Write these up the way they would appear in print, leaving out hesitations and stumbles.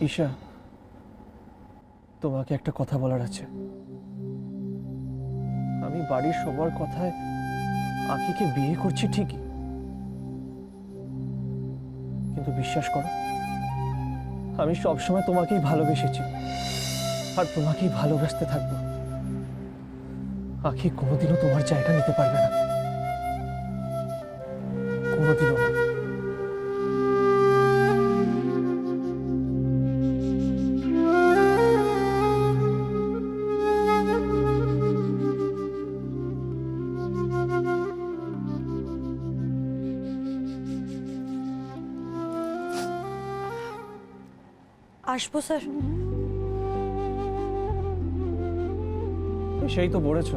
ঈশা, তোমাকে একটা কথা বলার আছে। আমি বাড়ির সবার কথায় আঁখিকে বিয়ে করছি ঠিকই, কিন্তু বিশ্বাস করো, আমি সবসময় তোমাকেই ভালোবেসেছি আর তোমাকেই ভালোবাসতে থাকবো। আঁখি কোনোদিনও তোমার জায়গা নিতে পারবে না, কোনোদিনও না। আসবো স্যার। সেই তো বলেছ,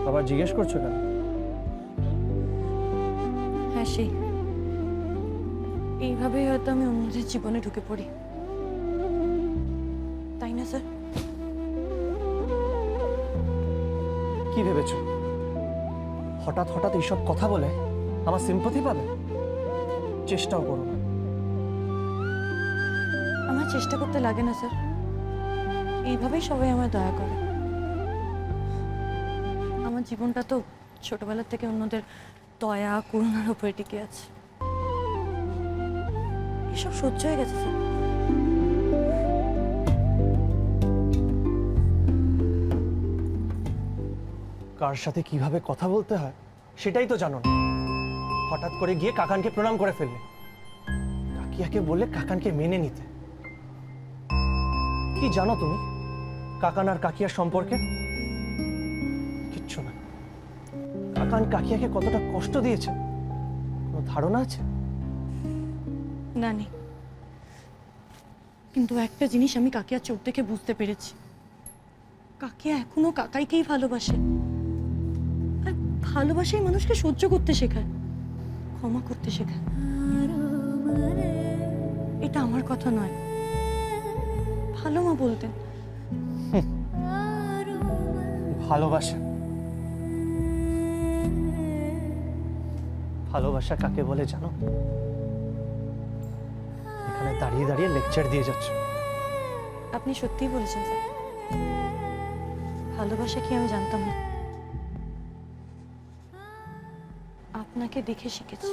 আবার জিজ্ঞেস করছো কেন? হ্যাঁ, সেই এইভাবেই হয়তো আমি অন্যদের জীবনে ঢুকে পড়ি, তাই না স্যার? কি ভেবেছো হঠাৎ হঠাৎ এইসব কথা বলে আমার সিম্পথি পাবে? চেষ্টাও করো না। আমার চেষ্টা করতে লাগে না স্যার, এইভাবেই সবাই আমায় দয়া করে। আমার জীবনটা তো ছোটবেলা থেকে অন্যদের দয়া করুণার উপরে টিকে আছে। এসব সহ্য হয়ে গেছে স্যার। কার সাথে কিভাবে কথা বলতে হয় সেটাই তো জানো না। হঠাৎ করে গিয়ে কাকানকে প্রণাম করে ফেললে। কাকিয়াকে বললে কাকানকে মেনে নিতে। কি জানো তুমি কাকান আর কাকিয়ার সম্পর্কে? কিচ্ছু না। কাকান কাকিয়াকে কতটা কষ্ট দিয়েছে কোনো ধারণা আছে? না নেই, কিন্তু একটা জিনিস আমি কাকিয়ার চোখ দেখে বুঝতে পেরেছি, কাকিয়া এখনো কাকাইকেই ভালোবাসে। আর ভালোবাসাই মানুষকে সহ্য করতে শেখায়, ক্ষমা করতে শেখায়। এটা আমার কথা নয়, ভালো মা বলতেন। ভালোবাসা, ভালোবাসা কাকে বলে জানো? এখানে দাঁড়িয়ে দাঁড়িয়ে লেকচার দিয়ে যাচ্ছ। আপনি সত্যিই বলেছেন স্যার, ভালোবাসা কি আমি জানতাম না, আপনাকে দেখে শিখেছি।